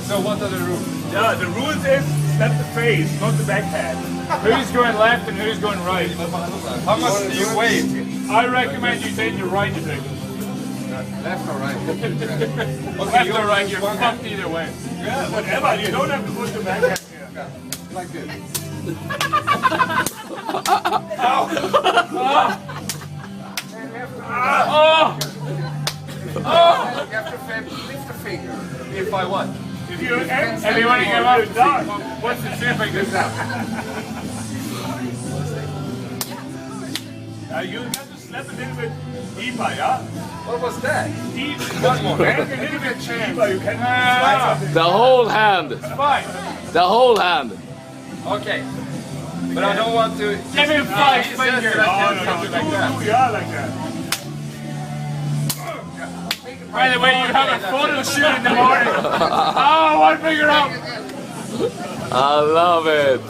So what are the rules? Yeah, the rules is slap the face, not the backhand. Who's going left and who's going right? How much do you weigh? I recommend you take the right direction. Left or right? Left or right, you're fucked either way. Yeah, whatever. You don't have to put the backhand here. Yeah, like this. You have to lift the finger if I want. If you Everyone can go up and down. What's the trick this out? You have to slap a little bit deeper, yeah? What was that? Deep. One more. Make a little bit deeper. You can slide something. The whole hand. Fine. The whole hand. Okay. But I don't want to... Give him 5 He says fingers. that I can't touch it like that. Yeah, like that. By the way, you have a photo shoot in the morning. Oh, 1 finger up. I love it.